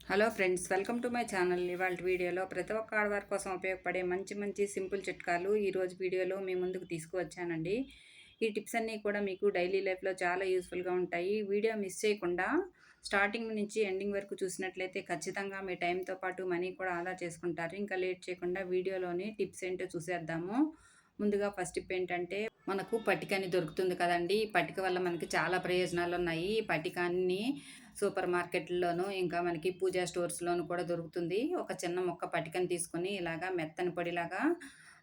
Hello friends, welcome to my channel. ఇవాళ వీడియోలో ప్రతి ఒక్క ఆడవారి కోసం ఉపయోగపడే మంచి మంచి సింపుల్ చిట్కాలు ఈరోజు వీడియోలో మీ ముందుకు తీసుకువచ్చానండి. ఈ టిప్స్ అన్నీ కూడా మీకు డైలీ లైఫ్లో చాలా యూస్ఫుల్గా ఉంటాయి. వీడియో మిస్ చేయకుండా స్టార్టింగ్ నుంచి ఎండింగ్ వరకు చూసినట్లయితే ఖచ్చితంగా మీ టైంతో పాటు మనీ కూడా ఆదా చేసుకుంటారు. ఇంకా లేట్ చేయకుండా వీడియోలోని టిప్స్ ఏంటో చూసేద్దాము. ముందుగా ఫస్ట్ టిప్ ఏంటంటే, మనకు పట్టికని దొరుకుతుంది కదండి. ఈ పట్టిక వల్ల మనకి చాలా ప్రయోజనాలు ఉన్నాయి. ఈ పట్టికాన్ని సూపర్ మార్కెట్‌ల్లోనూ, ఇంకా మనకి పూజా స్టోర్స్‌లోను కూడా దొరుకుతుంది. ఒక చిన్న ముక్క పట్టికని తీసుకొని ఇలాగా మెత్తని పొడిలాగా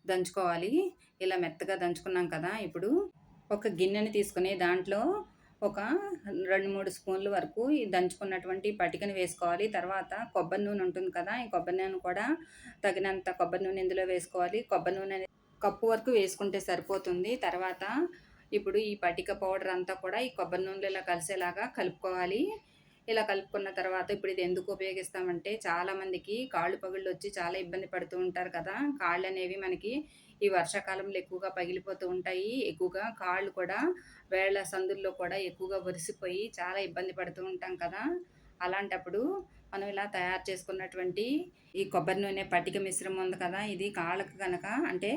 దంచుకోవాలి. ఇలా మెత్తగా దంచుకున్నాం కదా, ఇప్పుడు ఒక గిన్నెని తీసుకొని దాంట్లో ఒక 2, 3 స్పూన్ల వరకు ఈ దంచుకున్నటువంటి పట్టికని వేసుకోవాలి. తర్వాత కొబ్బరి నూనె ఉంటుంది కదా, ఈ కొబ్బరి నూనె కూడా తగినంత కొబ్బరి నూనె ఇందులో వేసుకోవాలి. కొబ్బరి నూనె కప్పు వరకు వేసుకుంటే సరిపోతుంది. తర్వాత ఇప్పుడు ఈ పటిక పౌడర్ అంతా కూడా ఈ కొబ్బరి నూనెలో ఇలా కలిసేలాగా కలుపుకోవాలి. ఇలా కలుపుకున్న తర్వాత ఇప్పుడు ఇది ఎందుకు ఉపయోగిస్తామంటే, చాలామందికి కాళ్ళు పగుళ్ళు వచ్చి చాలా ఇబ్బంది పడుతూ ఉంటారు కదా. కాళ్ళు అనేవి మనకి ఈ వర్షాకాలంలో ఎక్కువగా పగిలిపోతూ ఉంటాయి. ఎక్కువగా కాళ్ళు కూడా వేళ్ళ సందుల్లో కూడా ఎక్కువగా ఒరిసిపోయి చాలా ఇబ్బంది పడుతూ ఉంటాం కదా. అలాంటప్పుడు మనం ఇలా తయారు చేసుకున్నటువంటి ఈ కొబ్బరి నూనె పట్టిక మిశ్రమం ఉంది కదా, ఇది కాళ్ళకు కనుక అంటే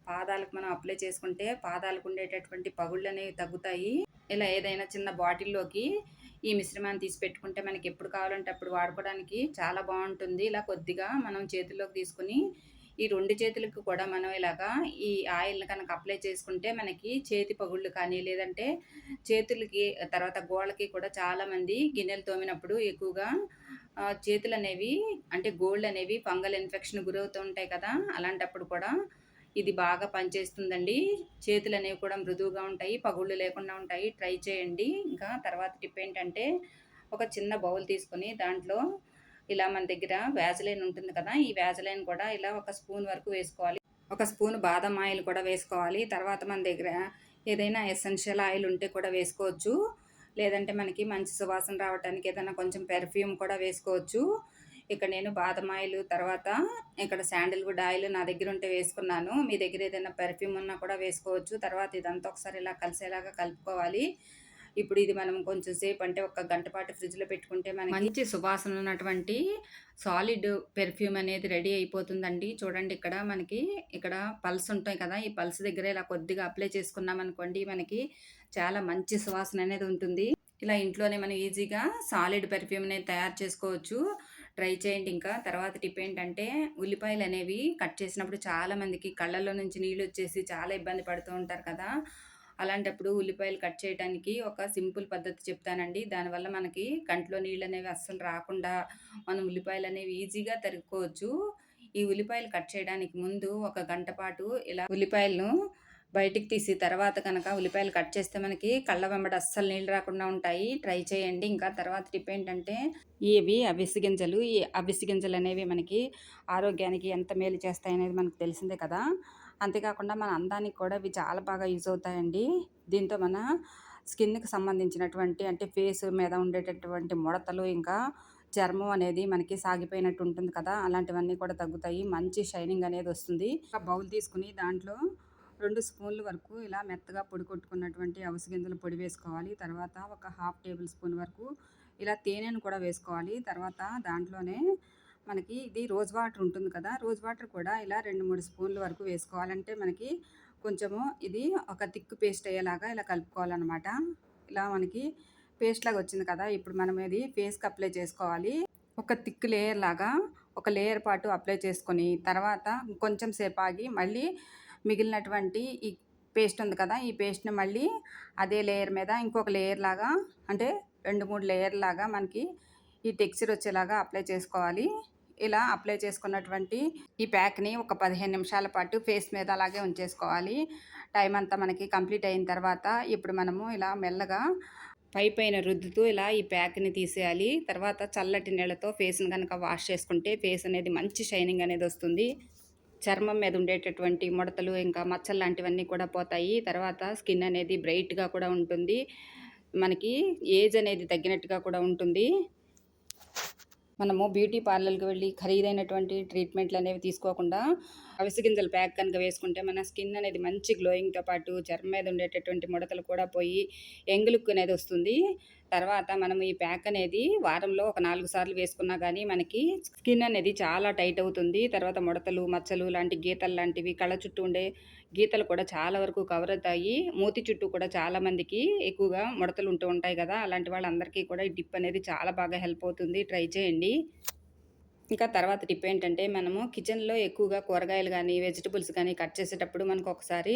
పాదాలకు మనం అప్లై చేసుకుంటే పాదాలకు ఉండేటటువంటి పగుళ్ళు అనేవి తగ్గుతాయి. ఇలా ఏదైనా చిన్న బాటిల్లోకి ఈ మిశ్రమాన్ని తీసి పెట్టుకుంటే మనకి ఎప్పుడు కావాలంటే అప్పుడు వాడుకోవడానికి చాలా బాగుంటుంది. ఇలా కొద్దిగా మనం చేతుల్లోకి తీసుకుని ఈ 2 చేతులకు కూడా మనం ఇలాగా ఈ ఆయిల్‌ని కనుక అప్లై చేసుకుంటే మనకి చేతి పగుళ్ళు కానీ, లేదంటే చేతులకి తర్వాత గోళ్ళకి కూడా చాలామంది గిన్నెలు తోమినప్పుడు ఎక్కువగా చేతులనేవి అంటే గోళ్ళనేవి ఫంగల్ ఇన్ఫెక్షన్ గురవుతూ ఉంటాయి కదా. అలాంటప్పుడు కూడా ఇది బాగా పనిచేస్తుందండి. చేతులనేవి కూడా మృదువుగా ఉంటాయి, పగుళ్ళు లేకుండా ఉంటాయి. ట్రై చేయండి. ఇంకా తర్వాత టిప్ ఏంటంటే, ఒక చిన్న బౌల్ తీసుకొని దాంట్లో ఇలా మన దగ్గర వ్యాజిలైన్ ఉంటుంది కదా, ఈ వ్యాజిలైన్ కూడా ఇలా ఒక స్పూన్ వరకు వేసుకోవాలి. ఒక స్పూన్ బాదం ఆయిల్ కూడా వేసుకోవాలి. తర్వాత మన దగ్గర ఏదైనా ఎసెన్షియల్ ఆయిల్ ఉంటే కూడా వేసుకోవచ్చు. లేదంటే మనకి మంచి సువాసన రావటానికి ఏదైనా కొంచెం పెర్ఫ్యూమ్ కూడా వేసుకోవచ్చు. ఇక్కడ నేను బాదం ఆయిల్, తర్వాత ఇక్కడ శాండిల్‌వుడ్ ఆయిల్ నా దగ్గర ఉంటే వేసుకున్నాను. మీ దగ్గర ఏదైనా పెర్ఫ్యూమ్ ఉన్నా కూడా వేసుకోవచ్చు. తర్వాత ఇదంతా ఒకసారి ఇలా కలిసేలాగా కలుపుకోవాలి. ఇప్పుడు ఇది మనం కొంచెం సేపు అంటే ఒక గంట పాటు ఫ్రిడ్జ్‌లో పెట్టుకుంటే మనకి మంచి సువాసన ఉన్నటువంటి సాలిడ్ పెర్ఫ్యూమ్ అనేది రెడీ అయిపోతుందండి. చూడండి, ఇక్కడ మనకి ఇక్కడ పల్స్ ఉంటాయి కదా, ఈ పల్స్ దగ్గర ఇలా కొద్దిగా అప్లై చేసుకున్నామనుకోండి, మనకి చాలా మంచి సువాసన అనేది ఉంటుంది. ఇలా ఇంట్లోనే మనం ఈజీగా సాలిడ్ పెర్ఫ్యూమ్ అనేది తయారు చేసుకోవచ్చు. ట్రై చేయండి. ఇంకా తర్వాత టిప్ ఏంటంటే, ఉల్లిపాయలు అనేవి కట్ చేసినప్పుడు చాలామందికి కళ్ళల్లో నుంచి నీళ్ళు వచ్చేసి చాలా ఇబ్బంది పడుతూ ఉంటారు కదా. అలాంటప్పుడు ఉల్లిపాయలు కట్ చేయడానికి ఒక సింపుల్ పద్ధతి చెప్తానండి. దానివల్ల మనకి కంట్లో నీళ్ళు అనేవి అస్సలు రాకుండా మనం ఉల్లిపాయలు అనేవి ఈజీగా తరుక్కోవచ్చు. ఈ ఉల్లిపాయలు కట్ చేయడానికి ముందు ఒక గంట పాటు ఇలా ఉల్లిపాయలను బయటికి తీసి తర్వాత కనుక ఉల్లిపాయలు కట్ చేస్తే మనకి కళ్ళ వెంబడి అస్సలు నీళ్ళు రాకుండా ఉంటాయి. ట్రై చేయండి. ఇంకా తర్వాత టిప్ ఏంటంటే, ఇవి అవిసె గింజలు. ఈ అవిసె గింజలు అనేవి మనకి ఆరోగ్యానికి ఎంత మేలు చేస్తాయనేది మనకు తెలిసిందే కదా. అంతేకాకుండా మన అందానికి కూడా ఇవి చాలా బాగా యూజ్ అవుతాయండి. దీంతో మన స్కిన్‌కి సంబంధించినటువంటి అంటే ఫేస్ మీద ఉండేటటువంటి ముడతలు, ఇంకా చర్మం అనేది మనకి సాగిపోయినట్టు ఉంటుంది కదా, అలాంటివన్నీ కూడా తగ్గుతాయి. మంచి షైనింగ్ అనేది వస్తుంది. ఒక బౌల్ తీసుకుని దాంట్లో 2 స్పూన్ల వరకు ఇలా మెత్తగా పొడి కొట్టుకున్నటువంటి అవిసె గింజల పొడి వేసుకోవాలి. తర్వాత ఒక హాఫ్ టేబుల్ స్పూన్ వరకు ఇలా తేనెను కూడా వేసుకోవాలి. తర్వాత దాంట్లోనే మనకి ఇది రోజ్ వాటర్ ఉంటుంది కదా, రోజ్ వాటర్ కూడా ఇలా 2, 3 స్పూన్ల వరకు వేసుకోవాలంటే మనకి కొంచెము ఇది ఒక థిక్ పేస్ట్ అయ్యేలాగా ఇలా కలుపుకోవాలన్నమాట. ఇలా మనకి పేస్ట్ లాగా వచ్చింది కదా, ఇప్పుడు మనం ఇది ఫేస్‌కి అప్లై చేసుకోవాలి. ఒక థిక్ లేయర్ లాగా ఒక లేయర్ పాటు అప్లై చేసుకొని తర్వాత కొంచెం సేపు ఆగి మళ్ళీ మిగిలినటువంటి ఈ పేస్ట్ ఉంది కదా, ఈ పేస్ట్‌ని మళ్ళీ అదే లేయర్ మీద ఇంకొక లేయర్ లాగా అంటే 2, 3 లేయర్ లాగా మనకి ఈ టెక్స్చర్ వచ్చేలాగా అప్లై చేసుకోవాలి. ఇలా అప్లై చేసుకున్నటువంటి ఈ ప్యాక్‌ని ఒక 15 నిమిషాల పాటు ఫేస్ మీద అలాగే ఉంచేసుకోవాలి. టైం అంతా మనకి కంప్లీట్ అయిన తర్వాత ఇప్పుడు మనము ఇలా మెల్లగా పైపైన రుద్దుతూ ఇలా ఈ ప్యాక్‌ని తీసేయాలి. తర్వాత చల్లటి నీళ్ళతో ఫేస్‌ని గనక వాష్ చేసుకుంటే ఫేస్ అనేది మంచి షైనింగ్ అనేది వస్తుంది. చర్మం మీద ఉండేటటువంటి ముడతలు, ఇంకా మచ్చలు లాంటివన్నీ కూడా పోతాయి. తర్వాత స్కిన్ అనేది బ్రైట్‌గా కూడా ఉంటుంది. మనకి ఏజ్ అనేది తగ్గినట్టుగా కూడా ఉంటుంది. మనము బ్యూటీ పార్లర్‌కి వెళ్ళి ఖరీదైనటువంటి ట్రీట్మెంట్లు అనేవి తీసుకోకుండా అవిసె గింజల ప్యాక్ కనుక వేసుకుంటే మన స్కిన్ అనేది మంచి గ్లోయింగ్‌తో పాటు చర్మం మీద ఉండేటటువంటి ముడతలు కూడా పోయి యంగ్ లుక్ అనేది వస్తుంది. తర్వాత మనం ఈ ప్యాక్ అనేది వారంలో ఒక 4 సార్లు వేసుకున్నా గానీ మనకి స్కిన్ అనేది చాలా టైట్ అవుతుంది. తర్వాత ముడతలు, మచ్చలు లాంటి గీతలు లాంటివి కళ్ళ చుట్టూ ఉండే గీతలు కూడా చాలా వరకు కవర్ అవుతాయి. మూతి చుట్టూ కూడా చాలా మందికి ఎక్కువగా ముడతలు ఉంటూ ఉంటాయి గదా! అలాంటి వాళ్ళందరికీ కూడా ఈ టిప్ అనేది చాలా బాగా హెల్ప్ అవుతుంది. ట్రై చేయండి. ఇంకా తర్వాత టిప్ ఏంటంటే, మనము కిచెన్‌లో ఎక్కువగా కూరగాయలు గానీ, వెజిటబుల్స్ గానీ కట్ చేసేటప్పుడు మనకొకసారి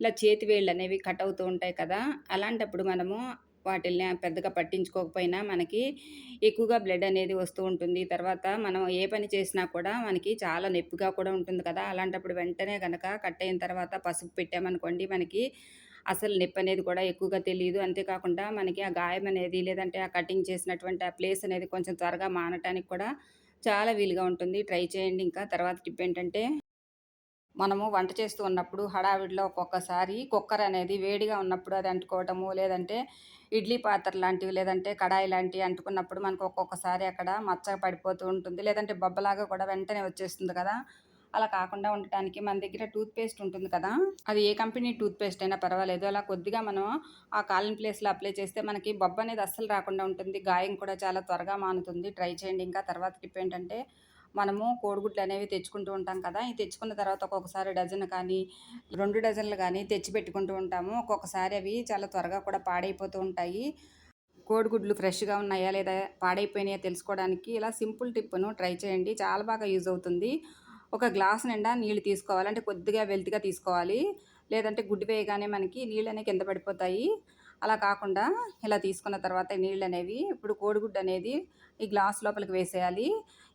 ఇలా చేతి వేళ్ళనేవి కట్ అవుతూ ఉంటాయి కదా! అలాంటప్పుడు మనము వాటిల్ని పెద్దగా పట్టించుకోకపోయినా మనకి ఎక్కువగా బ్లడ్ అనేది వస్తూ ఉంటుంది. తర్వాత మనం ఏ పని చేసినా కూడా మనకి చాలా నొప్పిగా కూడా ఉంటుంది కదా! అలాంటప్పుడు వెంటనే గనక కట్ అయిన తర్వాత పసుపు పెట్టామనుకోండి మనకి అసలు నొప్పనేది కూడా ఎక్కువగా తెలీదు. అంతేకాకుండా మనకి ఆ గాయం అనేది లేదంటే ఆ కటింగ్ చేసినటువంటి ఆ ప్లేస్ అనేది కొంచెం త్వరగా మానటానికి కూడా చాలా వీలుగా ఉంటుంది. ట్రై చేయండి. ఇంకా తర్వాత టిప్ ఏంటంటే, మనము వంట చేస్తూ ఉన్నప్పుడు హడావిడిలో ఒక్కొక్కసారి కుక్కర్ అనేది వేడిగా ఉన్నప్పుడు అది అంటుకోవటము, లేదంటే ఇడ్లీ పాత్ర లాంటివి, లేదంటే కడాయి లాంటివి అంటుకున్నప్పుడు మనకు ఒక్కొక్కసారి అక్కడ మచ్చ పడిపోతూ ఉంటుంది. లేదంటే బొబ్బలాగా కూడా వెంటనే వచ్చేస్తుంది కదా! అలా కాకుండా ఉండటానికి మన దగ్గర టూత్ పేస్ట్ ఉంటుంది కదా! అది ఏ కంపెనీ టూత్ పేస్ట్ అయినా పర్వాలేదు. అలా కొద్దిగా మనం ఆ కాలిన ప్లేస్‌లో అప్లై చేస్తే మనకి బొబ్బనేది అస్సలు రాకుండా ఉంటుంది. గాయం కూడా చాలా త్వరగా మానుతుంది. ట్రై చేయండి. ఇంకా తర్వాత టిప్ ఏంటంటే, మనము కోడిగుడ్లనేవి తెచ్చుకుంటూ ఉంటాం కదా! ఈ తెచ్చుకున్న తర్వాత ఒక్కొక్కసారి డజన్ కానీ, 2 డజన్లు గానీ తెచ్చిపెట్టుకుంటూ ఉంటాము. ఒక్కొక్కసారి అవి చాలా త్వరగా కూడా పాడైపోతూ ఉంటాయి. కోడిగుడ్లు ఫ్రెష్‌గా ఉన్నాయా? లేదా పాడైపోయినాయా తెలుసుకోవడానికి ఇలా సింపుల్ టిప్‌ను ట్రై చేయండి. చాలా బాగా యూజ్ అవుతుంది. ఒక గ్లాస్ నిండా నీళ్లు తీసుకోవాలి. అంటే కొద్దిగా వెల్తిగా తీసుకోవాలి. లేదంటే గుడ్డు వేయగానే మనకి నీళ్ళనేవి కింద పడిపోతాయి. అలా కాకుండా ఇలా తీసుకున్న తర్వాత ఈ నీళ్ళనేవి ఇప్పుడు కోడిగుడ్డు అనేది ఈ గ్లాస్ లోపలికి వేసేయాలి.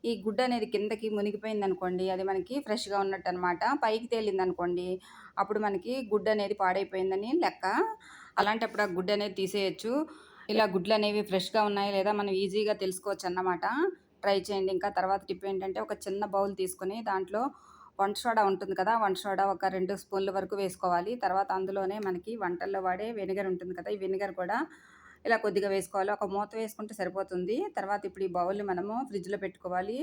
ఈ గుడ్డు అనేది కిందకి మునిగిపోయిందనుకోండి, అది మనకి ఫ్రెష్‌గా ఉన్నట్టనమాట. పైకి తేలిందనుకోండి, అప్పుడు మనకి గుడ్డు అనేది పాడైపోయిందని లెక్క. అలాంటప్పుడు ఆ గుడ్డు అనేది తీసేయొచ్చు. ఇలా గుడ్లనేవి ఫ్రెష్‌గా ఉన్నాయా లేదా మనం ఈజీగా తెలుసుకోవచ్చన్నమాట. ట్రై చేయండి. ఇంకా తర్వాత టిప్ ఏంటంటే ఒక చిన్న బౌల్ తీసుకొని దాంట్లో వంట సోడా ఉంటుంది కదా! వంట సోడా ఒక 2 స్పూన్ల వరకు వేసుకోవాలి. తర్వాత అందులోనే మనకి వంటల్లో వాడే వెనిగర్ ఉంటుంది కదా! ఈ వెనిగర్ కూడా ఇలా కొద్దిగా వేసుకోవాలి. ఒక మూత వేసుకుంటే సరిపోతుంది. తర్వాత ఇప్పుడు ఈ బౌల్‌ని మనము ఫ్రిడ్జ్‌లో పెట్టుకోవాలి.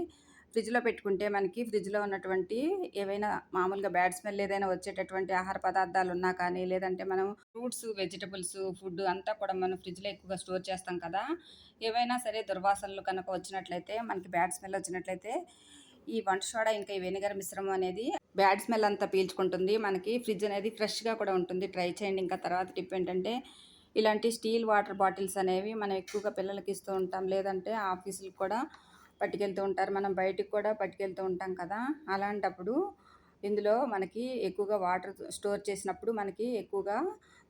ఫ్రిడ్జ్‌లో పెట్టుకుంటే మనకి ఫ్రిడ్జ్‌లో ఉన్నటువంటి ఏవైనా మామూలుగా బ్యాడ్ స్మెల్ ఏదైనా వచ్చేటటువంటి ఆహార పదార్థాలున్నా కానీ, లేదంటే మనం ఫ్రూట్స్, వెజిటబుల్స్, ఫుడ్ అంతా కూడా మనం ఫ్రిడ్జ్‌లో ఎక్కువగా స్టోర్ చేస్తాం కదా! ఏవైనా సరే దుర్వాసనలు కనుక వచ్చినట్లయితే, మనకి బ్యాడ్ స్మెల్ వచ్చినట్లయితే, ఈ వంట సోడా ఇంకా ఈ వెనిగర్ మిశ్రమం అనేది బ్యాడ్ స్మెల్ అంతా పీల్చుకుంటుంది. మనకి ఫ్రిడ్జ్ అనేది ఫ్రెష్‌గా కూడా ఉంటుంది. ట్రై చేయండి. ఇంకా తర్వాత టిప్ ఏంటంటే, ఇలాంటి స్టీల్ వాటర్ బాటిల్స్ అనేవి మనం ఎక్కువగా పిల్లలకి ఇస్తూ ఉంటాం. లేదంటే ఆఫీసులకి కూడా పట్టుకెళ్తూ ఉంటారు. మనం బయటికి కూడా పట్టుకెళ్తూ ఉంటాం కదా! అలాంటప్పుడు ఇందులో మనకి ఎక్కువగా వాటర్ స్టోర్ చేసినప్పుడు మనకి ఎక్కువగా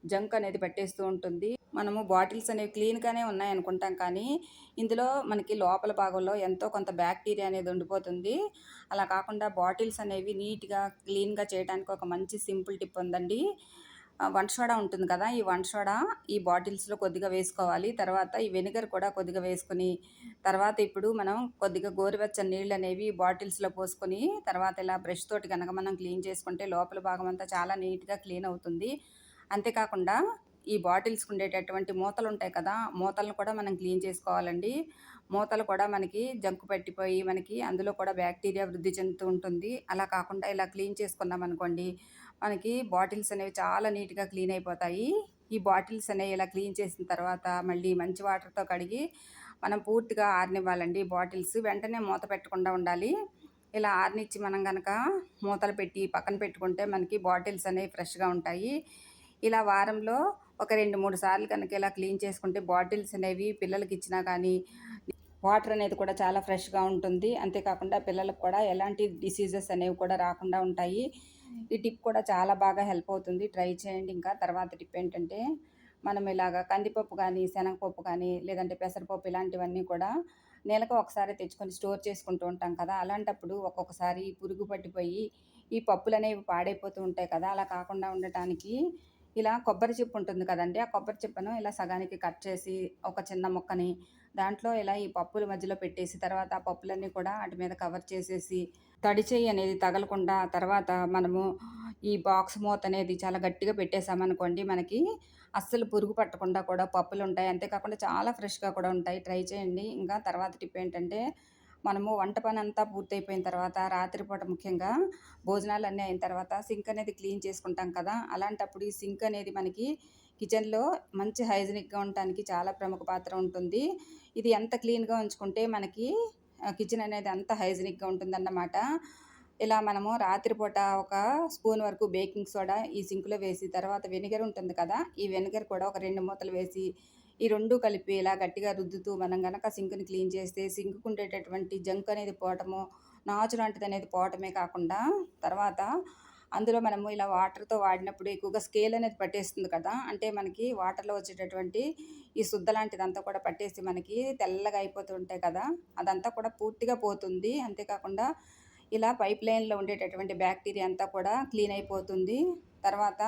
జంక్ అనేది పట్టేస్తూ ఉంటుంది. మనము బాటిల్స్ అనేవి క్లీన్‌గానే ఉన్నాయనుకుంటాం కానీ, ఇందులో మనకి లోపల భాగంలో ఎంతో కొంత బ్యాక్టీరియా అనేది ఉండిపోతుంది. అలా కాకుండా బాటిల్స్ అనేవి నీట్‌గా, క్లీన్‌గా చేయడానికి ఒక మంచి సింపుల్ టిప్ ఉందండి. వంట సోడా ఉంటుంది కదా! ఈ వంట సోడా ఈ బాటిల్స్‌లో కొద్దిగా వేసుకోవాలి. తర్వాత ఈ వెనిగర్ కూడా కొద్దిగా వేసుకొని, తర్వాత ఇప్పుడు మనం కొద్దిగా గోరువెచ్చని నీళ్ళనేవి బాటిల్స్‌లో పోసుకొని, తర్వాత ఇలా బ్రష్ తోటి గనక మనం క్లీన్ చేసుకుంటే లోపల భాగం అంతా చాలా నీట్‌గా క్లీన్ అవుతుంది. అంతేకాకుండా ఈ బాటిల్స్‌కి ఉండేటటువంటి మూతలుంటాయి కదా! మూతలను కూడా మనం క్లీన్ చేసుకోవాలండి. మూతలు కూడా మనకి జంకు పట్టిపోయి, మనకి అందులో కూడా బ్యాక్టీరియా వృద్ధి చెందుతూ ఉంటుంది. అలా కాకుండా ఇలా క్లీన్ చేసుకున్నామనుకోండి, మనకి బాటిల్స్ అనేవి చాలా నీట్‌గా క్లీన్ అయిపోతాయి. ఈ బాటిల్స్ అనేవి ఇలా క్లీన్ చేసిన తర్వాత మళ్ళీ మంచి వాటర్‌తో కడిగి, మనం పూర్తిగా ఆరనివ్వాలండి బాటిల్స్. వెంటనే మూత పెట్టకుండా ఉండాలి. ఇలా ఆరనిచ్చి మనం గనక మూతలు పెట్టి పక్కన పెట్టుకుంటే మనకి బాటిల్స్ అనేవి ఫ్రెష్‌గా ఉంటాయి. ఇలా వారంలో ఒక 2, 3 సార్లు కనుక ఇలా క్లీన్ చేసుకుంటే బాటిల్స్ అనేవి పిల్లలకిచ్చినా కానీ, వాటర్ అనేది కూడా చాలా ఫ్రెష్‌గా ఉంటుంది. అంతేకాకుండా పిల్లలకు కూడా ఎలాంటి డిసీజెస్ అనేవి కూడా రాకుండా ఉంటాయి. ఈ టిప్ కూడా చాలా బాగా హెల్ప్ అవుతుంది. ట్రై చేయండి. ఇంకా తర్వాత టిప్ ఏంటంటే, మనం ఇలాగ కందిపప్పు గానీ, శనగపప్పు గానీ, లేదంటే పెసరపప్పు ఇలాంటివన్నీ కూడా నెలకు ఒకసారి తెచ్చుకొని స్టోర్ చేసుకుంటూ ఉంటాం కదా! అలాంటప్పుడు ఒక్కొక్కసారి పురుగు పట్టిపోయి, ఈ పప్పులనేవి పాడైపోతూ ఉంటాయి కదా! అలా కాకుండా ఉండటానికి ఇలా కొబ్బరి చిప్ప ఉంటుంది కదండీ! ఆ కొబ్బరి చిప్పను ఇలా సగానికి కట్ చేసి, ఒక చిన్న ముక్కని దాంట్లో ఇలా ఈ పప్పుల మధ్యలో పెట్టేసి, తర్వాత ఆ పప్పులన్నీ కూడా ఆటి మీద కవర్ చేసేసి, తడి చెయ్యి అనేది తగలకుండా తర్వాత మనము ఈ బాక్స్ మూత అనేది చాలా గట్టిగా పెట్టేసామనుకోండి, మనకి అస్సలు పురుగు పట్టకుండా కూడా పప్పులుంటాయి. అంతేకాకుండా చాలా ఫ్రెష్‌గా కూడా ఉంటాయి. ట్రై చేయండి. ఇంకా తర్వాత టిప్ ఏంటంటే, మనము వంట పని అంతా పూర్తయిపోయిన తర్వాత రాత్రిపూట ముఖ్యంగా భోజనాలన్నీ అయిన తర్వాత సింక్ అనేది క్లీన్ చేసుకుంటాం కదా! అలాంటప్పుడు ఈ సింక్ అనేది మనకి కిచెన్‌లో మంచి హైజీనిక్‌గా ఉండటానికి చాలా ప్రముఖ పాత్ర ఉంటుంది. ఇది ఎంత క్లీన్‌గా ఉంచుకుంటే మనకి కిచెన్ అనేది అంత హైజీనిక్‌గా ఉంటుందన్నమాట. ఇలా మనము రాత్రిపూట ఒక స్పూన్ వరకు బేకింగ్ సోడా ఈ సింక్‌లో వేసి తర్వాత వెనిగర్ ఉంటుంది కదా! ఈ వెనిగర్ కూడా ఒక 2 మూతలు వేసి ఈ 2 కలిపి ఇలా గట్టిగా రుద్దుతూ మనం గనక సింక్‌ని క్లీన్ చేస్తే సింక్‌కు ఉండేటటువంటి జంక్ అనేది పోవటము, నాచు లాంటిదనేది పోవటమే కాకుండా తర్వాత అందులో మనము ఇలా వాటర్‌తో వాడినప్పుడు ఎక్కువగా స్కేల్ అనేది పట్టేస్తుంది కదా! అంటే మనకి వాటర్‌లో వచ్చేటటువంటి ఈ సుద్ద లాంటిదంతా కూడా పట్టేసి మనకి తెల్లగా అయిపోతూ ఉంటాయి కదా! అదంతా కూడా పూర్తిగా పోతుంది. అంతేకాకుండా ఇలా పైప్ లైన్‌లో ఉండేటటువంటి బ్యాక్టీరియా అంతా కూడా క్లీన్ అయిపోతుంది. తర్వాత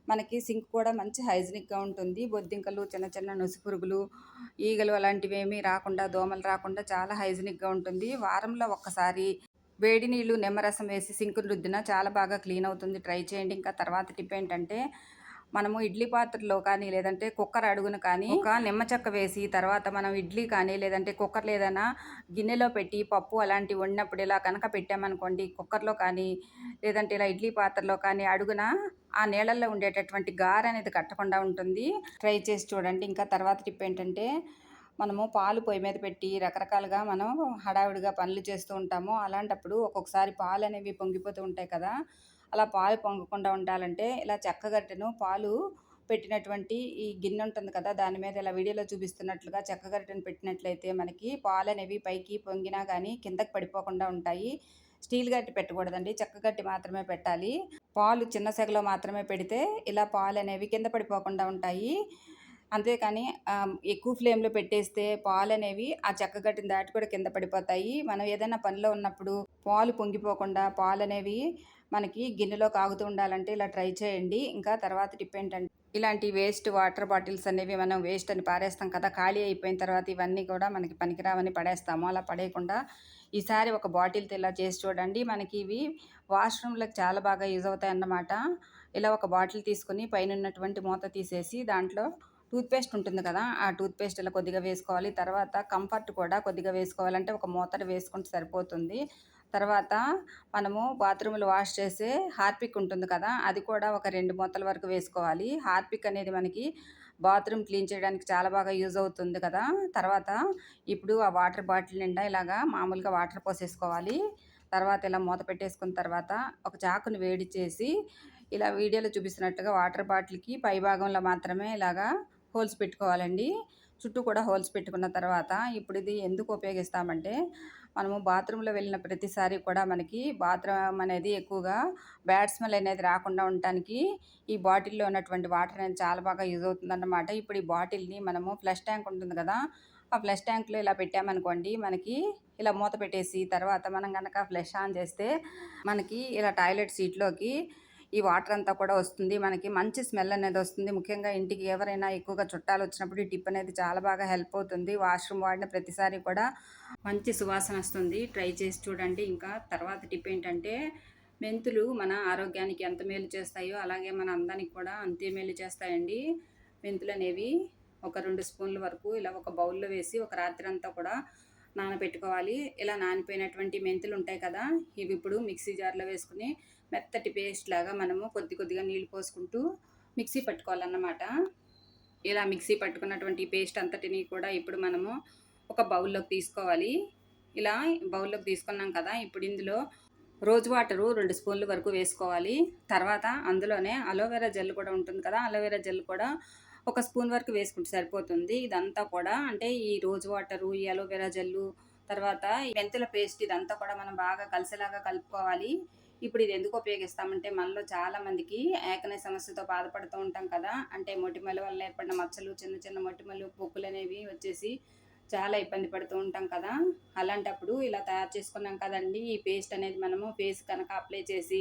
మనకి సింక్ కూడా మంచి హైజీనిక్‌గా ఉంటుంది. బొద్దింకలు, చిన్న చిన్న నుసిపురుగులు, ఈగలు అలాంటివేమీ రాకుండా, దోమలు రాకుండా చాలా హైజీనిక్‌గా ఉంటుంది. వారంలో ఒక్కసారి వేడి నీళ్లు, నిమ్మరసం వేసి సింక్‌ని రుద్దినా చాలా బాగా క్లీన్ అవుతుంది. ట్రై చేయండి. ఇంకా తర్వాత టిప్ ఏంటంటే, మనము ఇడ్లీ పాత్రలో కానీ, లేదంటే కుక్కర్ అడుగున కానీ ఒక నిమ్మ చెక్క వేసి, తర్వాత మనం ఇడ్లీ కానీ, లేదంటే కుక్కర్‌లో ఏదైనా గిన్నెలో పెట్టి పప్పు అలాంటివి వండినప్పుడు ఇలా కనుక పెట్టామనుకోండి, కుక్కర్‌లో కానీ, లేదంటే ఇలా ఇడ్లీ పాత్రలో కానీ అడుగున ఆ నీళ్ళల్లో ఉండేటటువంటి గారనేది కట్టకుండా ఉంటుంది. ట్రై చేసి చూడండి. ఇంకా తర్వాత టిప్ ఏంటంటే, మనము పాలు పొయ్యి మీద పెట్టి రకరకాలుగా మనం హడావిడిగా పనులు చేస్తూ ఉంటాము. అలాంటప్పుడు ఒక్కొక్కసారి పాలనేవి పొంగిపోతూ ఉంటాయి కదా! అలా పాలు పొంగకుండా ఉండాలంటే ఇలా చెక్కగట్టెను పాలు పెట్టినటువంటి ఈ గిన్నె ఉంటుంది కదా! దాని మీద ఇలా వీడియోలో చూపిస్తున్నట్లుగా చెక్కగరిటెను పెట్టినట్లయితే మనకి పాలనేవి పైకి పొంగినా గానీ కిందకి పడిపోకుండా ఉంటాయి. స్టీల్ గరిటె పెట్టకూడదండి. చెక్క గరిటె మాత్రమే పెట్టాలి. పాలు చిన్న సెగలో మాత్రమే పెడితే ఇలా పాలనేవి కింద పడిపోకుండా ఉంటాయి. అంతేకాని ఎక్కువ ఫ్లేమ్‌లో పెట్టేస్తే పాలనేవి ఆ చెక్క గరిటెని దాటి కూడా కింద పడిపోతాయి. మనం ఏదైనా పనిలో ఉన్నప్పుడు పాలు పొంగిపోకుండా పాలనేవి మనకి గిన్నెలో కాగుతూ ఉండాలంటే ఇలా ట్రై చేయండి. ఇంకా తర్వాత టిప్ ఏంటంటే ఇలాంటి వేస్ట్ వాటర్ బాటిల్స్ అనేవి మనం వేస్ట్ అని పారేస్తాం కదా! ఖాళీ అయిపోయిన తర్వాత ఇవన్నీ కూడా మనకి పనికిరావని పడేస్తాము. అలా పడేయకుండా ఈసారి ఒక బాటిల్‌తో ఇలా చేసి చూడండి. మనకి ఇవి వాష్‌రూమ్‌లకి చాలా బాగా యూజ్ అవుతాయన్నమాట. ఇలా ఒక బాటిల్ తీసుకొని పైనున్నటువంటి మూత తీసేసి దాంట్లో టూత్‌పేస్ట్ ఉంటుంది కదా! ఆ టూత్‌పేస్ట్ ఇలా కొద్దిగా వేసుకోవాలి. తర్వాత కంఫర్ట్ కూడా కొద్దిగా వేసుకోవాలంటే ఒక మూతడు వేసుకుంటే సరిపోతుంది. తర్వాత మనము బాత్రూములు వాష్ చేసే హార్పిక్ ఉంటుంది కదా! అది కూడా ఒక 2 మూతల వరకు వేసుకోవాలి. హార్పిక్ అనేది మనకి బాత్రూమ్ క్లీన్ చేయడానికి చాలా బాగా యూజ్ అవుతుంది కదా! తర్వాత ఇప్పుడు ఆ వాటర్ బాటిల్ నిండా ఇలాగా మామూలుగా వాటర్ పోసేసుకోవాలి. తర్వాత ఇలా మూత పెట్టేసుకున్న తర్వాత ఒక చాకుని వేడి చేసి ఇలా వీడియోలో చూపిస్తున్నట్టుగా వాటర్ బాటిల్‌కి పై భాగంలో మాత్రమే ఇలాగా హోల్స్ పెట్టుకోవాలండి. చుట్టూ కూడా హోల్స్ పెట్టుకున్న తర్వాత ఇప్పుడు ఇది ఎందుకు ఉపయోగిస్తామంటే మనము బాత్రూంలో వెళ్ళిన ప్రతిసారి కూడా మనకి బాత్రూమ్ అనేది ఎక్కువగా బ్యాడ్ స్మెల్ అనేది రాకుండా ఉండటానికి ఈ బాటిల్లో ఉన్నటువంటి వాటర్ అనేది చాలా బాగా యూజ్ అవుతుందన్నమాట. ఇప్పుడు ఈ బాటిల్‌ని మనము ఫ్లష్ ట్యాంక్ ఉంటుంది కదా! ఆ ఫ్లష్ ట్యాంక్‌లో ఇలా పెట్టామనుకోండి మనకి ఇలా మూత పెట్టేసి తర్వాత మనం గనక ఫ్లష్ ఆన్ చేస్తే మనకి ఇలా టాయిలెట్ సీట్‌లోకి ఈ వాటర్ అంతా కూడా వస్తుంది. మనకి మంచి స్మెల్ అనేది వస్తుంది. ముఖ్యంగా ఇంటికి ఎవరైనా ఎక్కువగా చుట్టాలొచ్చినప్పుడు ఈ టిప్ అనేది చాలా బాగా హెల్ప్ అవుతుంది. వాష్‌రూమ్ వాడిన ప్రతిసారి కూడా మంచి సువాసన వస్తుంది. ట్రై చేసి చూడండి. ఇంకా తర్వాత టిప్ ఏంటంటే మెంతులు మన ఆరోగ్యానికి ఎంత మేలు చేస్తాయో అలాగే మన అందానికి కూడా అంతే మేలు చేస్తాయండి. మెంతులనేవి ఒక 2 స్పూన్ల వరకు ఇలా ఒక బౌల్‌లో వేసి ఒక రాత్రంతా కూడా నానబెట్టుకోవాలి. ఇలా నానిపోయినటువంటి మెంతులు ఉంటాయి కదా! ఇవి ఇప్పుడు మిక్సీ జార్‌లో వేసుకొని మెత్తటి పేస్ట్ లాగా మనము కొద్ది కొద్దిగా నీళ్లు పోసుకుంటూ మిక్సీ పట్టుకోవాలన్నమాట. ఇలా మిక్సీ పట్టుకున్నటువంటి పేస్ట్ అంతటిని కూడా ఇప్పుడు మనము ఒక బౌల్‌లోకి తీసుకోవాలి. ఇలా బౌల్‌లోకి తీసుకున్నాం కదా! ఇప్పుడు ఇందులో రోజ్ వాటరు 2 స్పూన్ల వరకు వేసుకోవాలి. తర్వాత అందులోనే అలోవెరా జెల్ కూడా ఉంటుంది కదా! అలోవెరా జెల్ కూడా ఒక స్పూన్ వరకు వేసుకుంటే సరిపోతుంది. ఇదంతా కూడా అంటే ఈ రోజ్ వాటరు, ఈ అలోవెరా జెల్లు, తర్వాత ఈ మెంతుల పేస్ట్ ఇదంతా కూడా మనం బాగా కలిసేలాగా కలుపుకోవాలి. ఇప్పుడు ఇది ఎందుకు ఉపయోగిస్తామంటే మనలో చాలా మందికి యాక్నే సమస్యతో బాధపడుతూ ఉంటాం కదా! అంటే మొటిమల వల్ల ఏర్పడిన మచ్చలు, చిన్న చిన్న మొటిమలు, పొక్కులనేవి వచ్చేసి చాలా ఇబ్బంది పడుతూ ఉంటాం కదా! అలాంటప్పుడు ఇలా తయారు చేసుకున్నాం కదండీ! ఈ పేస్ట్ అనేది మనము ఫేస్ కనుక అప్లై చేసి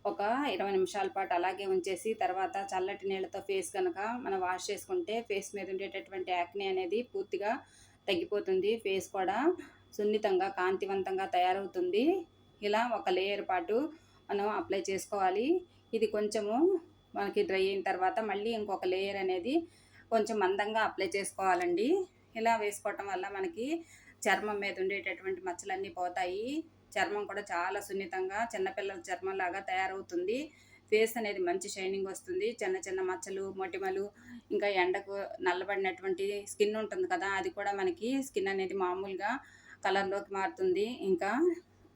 ఒక 20 నిమిషాల పాటు అలాగే ఉంచేసి తర్వాత చల్లటి నీళ్ళతో ఫేస్ గనక మనం వాష్ చేసుకుంటే ఫేస్ మీద ఉండేటటువంటి యాక్నే అనేది పూర్తిగా తగ్గిపోతుంది. ఫేస్ కూడా సున్నితంగా, కాంతివంతంగా తయారవుతుంది. ఇలా ఒక లేయర్ పాటు మనం అప్లై చేసుకోవాలి. ఇది కొంచెము మనకి డ్రై అయిన తర్వాత మళ్ళీ ఇంకొక లేయర్ అనేది కొంచెం మందంగా అప్లై చేసుకోవాలండి. ఇలా వేసుకోవటం వల్ల మనకి చర్మం మీద ఉండేటటువంటి మచ్చలన్నీ పోతాయి. చర్మం కూడా చాలా సున్నితంగా చిన్నపిల్లల చర్మంలాగా తయారవుతుంది. ఫేస్ అనేది మంచి షైనింగ్ వస్తుంది. చిన్న చిన్న మచ్చలు, మొటిమలు, ఇంకా ఎండకు నల్లబడినటువంటి స్కిన్ ఉంటుంది కదా, అది కూడా మనకి స్కిన్ అనేది మామూలుగా కలర్‌లోకి మారుతుంది. ఇంకా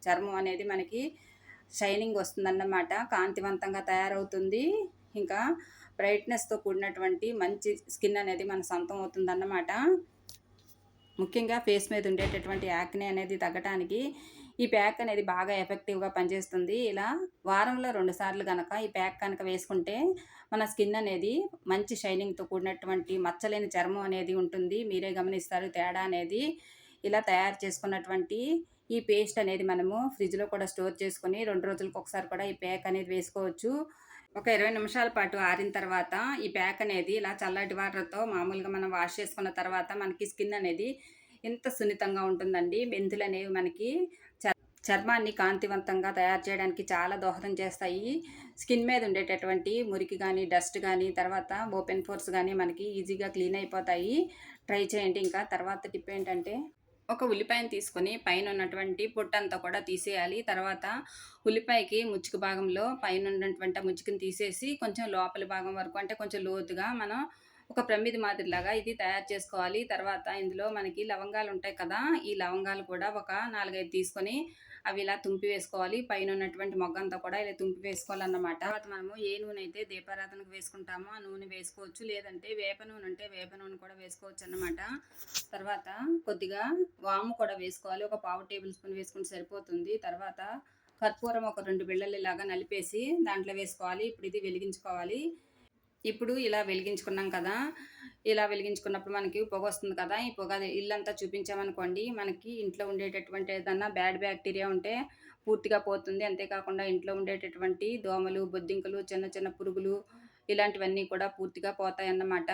చర్మం అనేది మనకి షైనింగ్ వస్తుందన్నమాట. కాంతివంతంగా తయారవుతుంది. ఇంకా బ్రైట్‌నెస్‌తో కూడినటువంటి మంచి స్కిన్ అనేది మన సొంతం అవుతుందన్నమాట. ముఖ్యంగా ఫేస్ మీద ఉండేటటువంటి యాక్నే అనేది తగ్గటానికి ఈ ప్యాక్ అనేది బాగా ఎఫెక్టివ్‌గా పనిచేస్తుంది. ఇలా వారంలో 2 సార్లు గనక ఈ ప్యాక్ కనుక వేసుకుంటే మన స్కిన్ అనేది మంచి షైనింగ్‌తో కూడినటువంటి మచ్చలేని చర్మం అనేది ఉంటుంది. మీరే గమనిస్తారు తేడా అనేది. ఇలా తయారు చేసుకున్నటువంటి ఈ పేస్ట్ అనేది మనము ఫ్రిడ్జ్‌లో కూడా స్టోర్ చేసుకొని 2 రోజులకు ఒకసారి కూడా ఈ ప్యాక్ అనేది వేసుకోవచ్చు. ఒక 20 నిమిషాల పాటు ఆరిన తర్వాత ఈ ప్యాక్ అనేది ఇలా చల్లటి వాటర్‌తో మామూలుగా మనం వాష్ చేసుకున్న తర్వాత మనకి స్కిన్ అనేది ఎంత సున్నితంగా ఉంటుందండి. మెంతులనేవి మనకి చర్మాన్ని కాంతివంతంగా తయారు చేయడానికి చాలా దోహదం చేస్తాయి. స్కిన్ మీద ఉండేటటువంటి మురికి గానీ, డస్ట్ గానీ, తర్వాత ఓపెన్ పోర్స్ గానీ మనకి ఈజీగా క్లీన్ అయిపోతాయి. ట్రై చేయండి. ఇంకా తర్వాత టిప్ ఏంటంటే, ఒక ఉల్లిపాయను తీసుకొని పైన ఉన్నటువంటి పొట్టంతా కూడా తీసేయాలి. తర్వాత ఉల్లిపాయకి ముచ్చుకు భాగంలో పైన ఉన్నటువంటి ముచ్చుకుని తీసేసి కొంచెం లోపలి భాగం వరకు అంటే కొంచెం లోతుగా మనం ఒక ప్రమిది మాదిరిలాగా ఇది తయారు చేసుకోవాలి. తర్వాత ఇందులో మనకి లవంగాలు ఉంటాయి కదా, ఈ లవంగాలు కూడా ఒక 4, 5 తీసుకొని అవి ఇలా తుంపి వేసుకోవాలి. పైన ఉన్నటువంటి మొగ్గంతా కూడా ఇలా తుంపి వేసుకోవాలన్నమాట. తర్వాత మనము ఏ నూనె అయితే దీపారాధనకు వేసుకుంటామో ఆ నూనె వేసుకోవచ్చు. లేదంటే వేప నూనె ఉంటే వేప నూనె కూడా వేసుకోవచ్చు అన్నమాట. తర్వాత కొద్దిగా వాము కూడా వేసుకోవాలి. ఒక పావు టేబుల్ స్పూన్ వేసుకుంటే సరిపోతుంది. తర్వాత కర్పూరం ఒక 2 బిళ్ళలు ఇలాగా నలిపేసి దాంట్లో వేసుకోవాలి. ఇప్పుడు ఇది వెలిగించుకోవాలి. ఇప్పుడు ఇలా వెలిగించుకున్నాం కదా, ఇలా వెలిగించుకున్నప్పుడు మనకి పొగొస్తుంది కదా, ఈ పొగ ఇల్లంతా చూపించామనుకోండి, మనకి ఇంట్లో ఉండేటటువంటి ఏదన్నా బ్యాడ్ బ్యాక్టీరియా ఉంటే పూర్తిగా పోతుంది. అంతేకాకుండా ఇంట్లో ఉండేటటువంటి దోమలు, బొద్దింకలు, చిన్న చిన్న పురుగులు ఇలాంటివన్నీ కూడా పూర్తిగా పోతాయన్నమాట.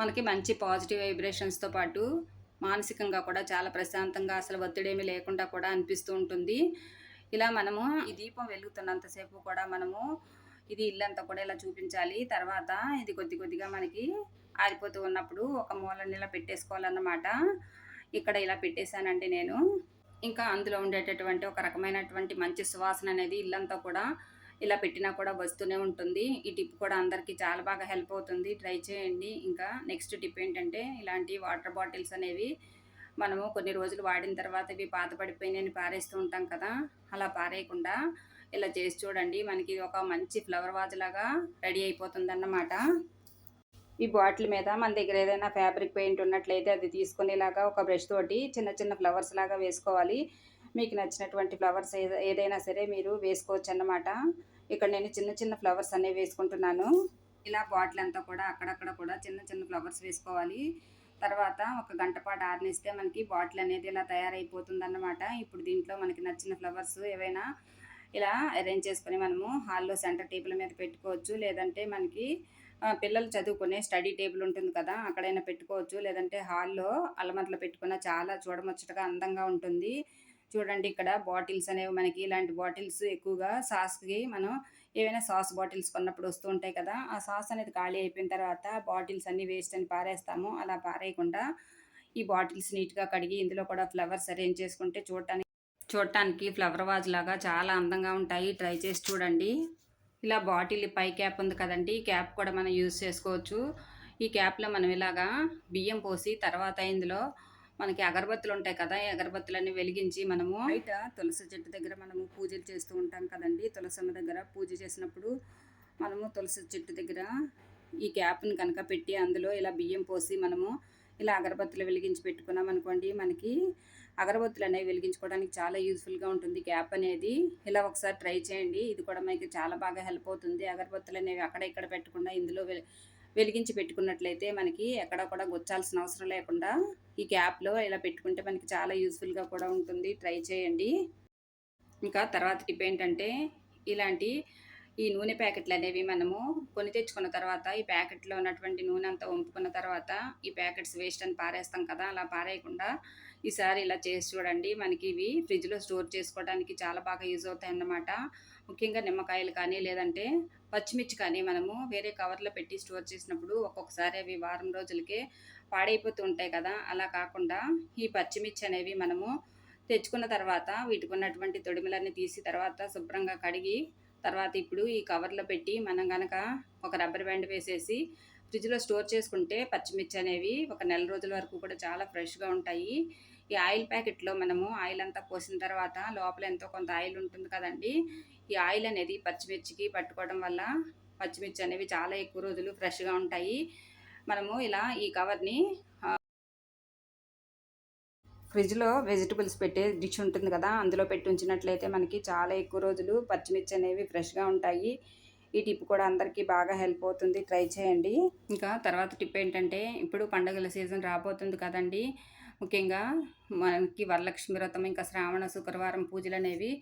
మనకి మంచి పాజిటివ్ వైబ్రేషన్స్‌తో పాటు మానసికంగా కూడా చాలా ప్రశాంతంగా అసలు ఒత్తిడేమీ లేకుండా కూడా అనిపిస్తూ ఉంటుంది. ఇలా మనము ఈ దీపం వెలుగుతున్నంత సేపు కూడా మనము ఇది ఇల్లంతా కూడా ఇలా చూపించాలి. తర్వాత ఇది కొద్ది కొద్దిగా మనకి ఆరిపోతూ ఉన్నప్పుడు ఒక మూలన ఇలా పెట్టేసుకోవాలన్నమాట. ఇక్కడ ఇలా పెట్టేశానండి నేను. ఇంకా అందులో ఉండేటటువంటి ఒక రకమైనటువంటి మంచి సువాసన అనేది ఇల్లంతా కూడా ఇలా పెట్టినా కూడా వస్తూనే ఉంటుంది. ఈ టిప్ కూడా అందరికీ చాలా బాగా హెల్ప్ అవుతుంది. ట్రై చేయండి. ఇంకా నెక్స్ట్ టిప్ ఏంటంటే, ఇలాంటి వాటర్ బాటిల్స్ అనేవి మనము కొన్ని రోజులు వాడిన తర్వాత ఇవి పాత పడిపోయినాయని పారేస్తూ ఉంటాం కదా, అలా పారేయకుండా ఇలా చేసి చూడండి. మనకి ఒక మంచి ఫ్లవర్ వాజ్ లాగా రెడీ అయిపోతుందన్నమాట. ఈ బాటిల్ మీద మన దగ్గర ఏదైనా ఫ్యాబ్రిక్ పెయింట్ ఉన్నట్లయితే అది తీసుకొని ఇలాగా ఒక బ్రష్ తోటి చిన్న చిన్న ఫ్లవర్స్ లాగా వేసుకోవాలి. మీకు నచ్చినటువంటి ఫ్లవర్స్ ఏదైనా సరే మీరు వేసుకోవచ్చు అన్నమాట. ఇక్కడ నేను చిన్న చిన్న ఫ్లవర్స్ అనేవి వేసుకుంటున్నాను. ఇలా బాటిల్ అంతా కూడా అక్కడక్కడ కూడా చిన్న చిన్న ఫ్లవర్స్ వేసుకోవాలి. తర్వాత ఒక గంట పాటు ఆరనిస్తే మనకి బాటిల్ అనేది ఇలా తయారైపోతుందన్నమాట. ఇప్పుడు దీంట్లో మనకి నచ్చిన ఫ్లవర్స్ ఏవైనా ఇలా అరేంజ్ చేసుకొని మనము హాల్‌లో సెంటర్ టేబుల్ మీద పెట్టుకోవచ్చు. లేదంటే మనకి పిల్లలు చదువుకునే స్టడీ టేబుల్ ఉంటుంది కదా, అక్కడైనా పెట్టుకోవచ్చు. లేదంటే హాల్‌లో అలమరలో పెట్టుకున్న చాలా చూడముచ్చటగా అందంగా ఉంటుంది. చూడండి ఇక్కడ బాటిల్స్ అనేవి మనకి ఇలాంటి బాటిల్స్ ఎక్కువగా సాస్‌కి మనం ఏవైనా సాస్ బాటిల్స్ కొన్నప్పుడు వస్తూ ఉంటాయి కదా, ఆ సాస్ అనేది ఖాళీ అయిపోయిన తర్వాత బాటిల్స్ అన్నీ వేస్ట్ అని పారేస్తాము. అలా పారేయకుండా ఈ బాటిల్స్ నీట్‌గా కడిగి ఇందులో కూడా ఫ్లవర్స్ అరేంజ్ చేసుకుంటే చూడటానికి ఫ్లవర్ వాజ్ లాగా చాలా అందంగా ఉంటాయి. ట్రై చేసి చూడండి. ఇలా బాటిల్ పై క్యాప్ ఉంది కదండీ, ఈ క్యాప్ కూడా మనం యూజ్ చేసుకోవచ్చు. ఈ క్యాప్‌లో మనం ఇలాగా బియ్యం పోసి తర్వాత ఇందులో మనకి అగరబత్తులు ఉంటాయి కదా, ఈ అగరబత్తులన్నీ వెలిగించి మనము బయట తులసి చెట్టు దగ్గర మనము పూజలు చేస్తూ ఉంటాం కదండీ, తులసమ్మ దగ్గర పూజ చేసినప్పుడు మనము తులసి చెట్టు దగ్గర ఈ క్యాప్‌ని కనుక పెట్టి అందులో ఇలా బియ్యం పోసి మనము ఇలా అగరబత్తులు వెలిగించి పెట్టుకున్నాం అనుకోండి, మనకి అగరబత్తులు అనేవి వెలిగించుకోవడానికి చాలా యూజ్‌ఫుల్‌గా ఉంటుంది క్యాప్ అనేది. ఇలా ఒకసారి ట్రై చేయండి. ఇది కూడా మీకు చాలా బాగా హెల్ప్ అవుతుంది. అగరబత్తులు అనేవి అక్కడ ఇక్కడ పెట్టకుండా ఇందులో వెలిగించి పెట్టుకున్నట్లయితే మనకి ఎక్కడ కూడా గుచ్చాల్సిన అవసరం లేకుండా ఈ క్యాప్‌లో ఇలా పెట్టుకుంటే మనకి చాలా యూజ్‌ఫుల్‌గా కూడా ఉంటుంది. ట్రై చేయండి. ఇంకా తర్వాత టిప్ ఏంటంటే, ఇలాంటి ఈ నూనె ప్యాకెట్లు అనేవి మనము కొని తెచ్చుకున్న తర్వాత ఈ ప్యాకెట్లో ఉన్నటువంటి నూనె అంతా వంపుకున్న తర్వాత ఈ ప్యాకెట్స్ వేస్ట్ అని పారేస్తాం కదా, అలా పారేయకుండా ఈసారి ఇలా చేసి చూడండి. మనకి ఇవి ఫ్రిడ్జ్‌లో స్టోర్ చేసుకోవడానికి చాలా బాగా యూజ్ అవుతాయన్నమాట. ముఖ్యంగా నిమ్మకాయలు కానీ లేదంటే పచ్చిమిర్చి కానీ మనము వేరే కవర్‌లో పెట్టి స్టోర్ చేసినప్పుడు ఒక్కొక్కసారి అవి వారం రోజులకే పాడైపోతూ ఉంటాయి కదా, అలా కాకుండా ఈ పచ్చిమిర్చి అనేవి మనము తెచ్చుకున్న తర్వాత వీటికి ఉన్నటువంటి తొడిమలన్నీ తీసి తర్వాత శుభ్రంగా కడిగి తర్వాత ఇప్పుడు ఈ కవర్లో పెట్టి మనం కనుక ఒక రబ్బర్ బ్యాండ్ వేసేసి ఫ్రిడ్జ్లో స్టోర్ చేసుకుంటే పచ్చిమిర్చి అనేవి ఒక నెల రోజుల వరకు కూడా చాలా ఫ్రెష్గా ఉంటాయి. ఈ ఆయిల్ ప్యాకెట్లో మనము ఆయిల్ అంతా పోసిన తర్వాత లోపల ఎంతో కొంత ఆయిల్ ఉంటుంది కదండి, ఈ ఆయిల్ అనేది పచ్చిమిర్చికి పట్టుకోవడం వల్ల పచ్చిమిర్చి అనేవి చాలా ఎక్కువ రోజులు ఫ్రెష్గా ఉంటాయి. మనము ఇలా ఈ కవర్ని ఫ్రిడ్జ్లో వెజిటబుల్స్ పెట్టే డిష్ ఉంటుంది కదా, అందులో పెట్టి ఉంచినట్లయితే మనకి చాలా ఎక్కువ రోజులు పచ్చిమిర్చి అనేవి ఫ్రెష్గా ఉంటాయి. ఈ టిప్ కూడా అందరికీ బాగా హెల్ప్ అవుతుంది, ట్రై చేయండి. ఇంకా తర్వాత టిప్ ఏంటంటే, ఇప్పుడు పండుగల సీజన్ రాబోతుంది కదండి, ముఖ్యంగా మనకి వరలక్ష్మి వ్రతం ఇంకా శ్రావణ శుక్రవారం పూజలు అనేవి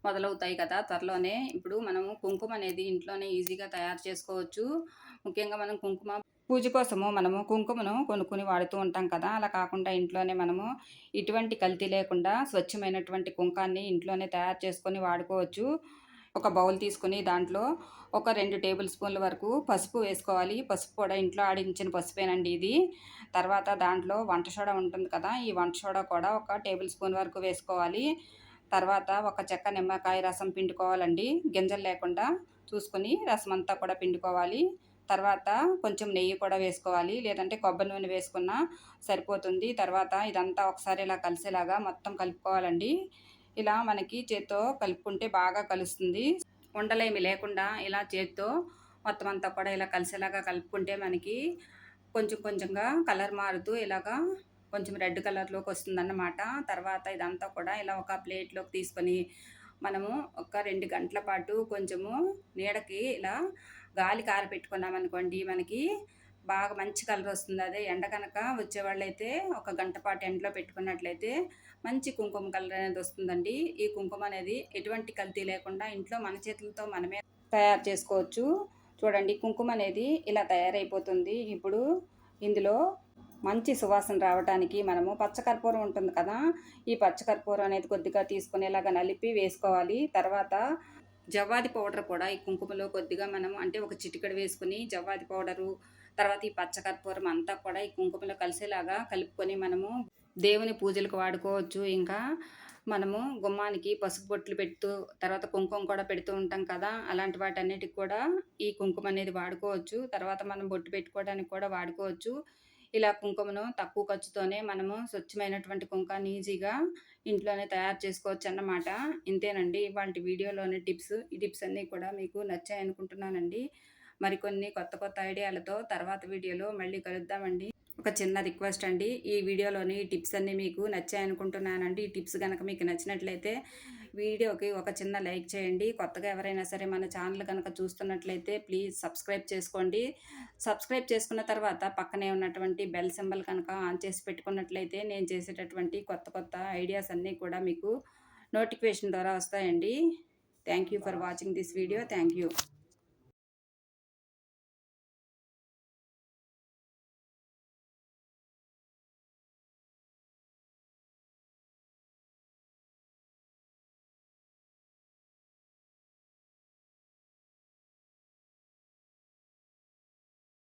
మొదలవుతాయి కదా త్వరలోనే. ఇప్పుడు మనము కుంకుమ అనేది ఇంట్లోనే ఈజీగా తయారు చేసుకోవచ్చు. ముఖ్యంగా మనం కుంకుమ పూజ కోసము మనము కుంకుమను కొనుక్కొని వాడుతూ ఉంటాం కదా, అలా కాకుండా ఇంట్లోనే మనము ఎటువంటి కల్తీ లేకుండా స్వచ్ఛమైనటువంటి కుంకాన్ని ఇంట్లోనే తయారు చేసుకొని వాడుకోవచ్చు. ఒక బౌల్ తీసుకొని దాంట్లో ఒక 2 టేబుల్ స్పూన్ల వరకు పసుపు వేసుకోవాలి. పసుపు కూడా ఇంట్లో ఆడించిన పసుపేనండి ఇది. తర్వాత దాంట్లో వంట సోడా ఉంటుంది కదా, ఈ వంట సోడా కూడా ఒక టేబుల్ స్పూన్ వరకు వేసుకోవాలి. తర్వాత ఒక చెక్క నిమ్మకాయ రసం పిండుకోవాలండి, గింజలు లేకుండా చూసుకొని రసం అంతా కూడా పిండుకోవాలి. తర్వాత కొంచెం నెయ్యి కూడా వేసుకోవాలి, లేదంటే కొబ్బరి నూనె వేసుకున్నా సరిపోతుంది. తర్వాత ఇదంతా ఒకసారి ఇలా కలిసేలాగా మొత్తం కలుపుకోవాలండి. ఇలా మనకి చేత్తో కలుపుకుంటే బాగా కలుస్తుంది. ఉండలేమి లేకుండా ఇలా చేత్తో మొత్తం అంతా కూడా ఇలా కలిసేలాగా కలుపుకుంటే మనకి కొంచెం కొంచెంగా కలర్ మారుతూ ఇలాగా కొంచెం రెడ్ కలర్లోకి వస్తుందన్నమాట. తర్వాత ఇదంతా కూడా ఇలా ఒక ప్లేట్లోకి తీసుకొని మనము ఒక 2 గంటల పాటు కొంచెము నీడకి ఇలా గాలి కారపెట్టుకున్నామనుకోండి, మనకి బాగా మంచి కలర్ వస్తుంది. అదే ఎండ కనుక వచ్చేవాళ్ళైతే ఒక గంట పాటు ఎండలో పెట్టుకున్నట్లయితే మంచి కుంకుమ కలర్ అనేది వస్తుందండి. ఈ కుంకుమ అనేది ఎటువంటి కల్తీ లేకుండా ఇంట్లో మన చేతులతో మనమే తయారు చేసుకోవచ్చు. చూడండి, కుంకుమ అనేది ఇలా తయారైపోతుంది. ఇప్పుడు ఇందులో మంచి సువాసన రావడానికి మనము పచ్చకర్పూరం ఉంటుంది కదా, ఈ పచ్చకర్పూరం అనేది కొద్దిగా తీసుకొని ఇలాగ నలిపి వేసుకోవాలి. తర్వాత జవ్వాది పౌడర్ కూడా ఈ కుంకుమలో కొద్దిగా మనం అంటే ఒక చిటికెడు వేసుకొని జవ్వాది పౌడరు, తర్వాత ఈ పచ్చకర్పూరం అంతా కూడా ఈ కుంకుమలో కలిసేలాగా కలుపుకొని మనము దేవుని పూజలకు వాడుకోవచ్చు. ఇంకా మనము గుమ్మానికి పసుపు బొట్లు పెడుతూ తర్వాత కుంకుమ కూడా పెడుతూ ఉంటాం కదా, అలాంటి వాటన్నిటికి కూడా ఈ కుంకుమ అనేది వాడుకోవచ్చు. తర్వాత మనం బొట్టు పెట్టుకోవడానికి కూడా వాడుకోవచ్చు. ఇలా కుంకుమను తక్కువ ఖర్చుతోనే మనము స్వచ్ఛమైనటువంటి కుంకాన్ని ఈజీగా ఇంట్లోనే తయారు చేసుకోవచ్చు అన్నమాట. ఇంతేనండి ఇవాల్టి వీడియోలోని టిప్స్. ఈ టిప్స్ అన్నీ కూడా మీకు నచ్చాయనుకుంటున్నానండి. మరికొన్ని కొత్త కొత్త ఐడియాలతో తర్వాత వీడియోలో మళ్ళీ కలుద్దామండి. ఒక చిన్న రిక్వెస్ట్ అండి, ఈ వీడియోలోని టిప్స్ అన్నీ మీకు నచ్చాయనుకుంటున్నానండి. ఈ టిప్స్ కనుక మీకు నచ్చినట్లయితే వీడియోకి ఒక చిన్న లైక్ చేయండి. కొత్తగా ఎవరైనా సరే మన ఛానల్ కనుక చూస్తున్నట్లయితే ప్లీజ్ సబ్స్క్రైబ్ చేసుకోండి. సబ్స్క్రైబ్ చేసుకున్న తర్వాత పక్కనే ఉన్నటువంటి బెల్ సింబల్ కనుక ఆన్ చేసి పెట్టుకున్నట్లయితే నేను చేసేటటువంటి కొత్త కొత్త ఐడియాస్ అన్నీ కూడా మీకు నోటిఫికేషన్ ద్వారా వస్తాయండి. Thank you for watching this video. Thank you.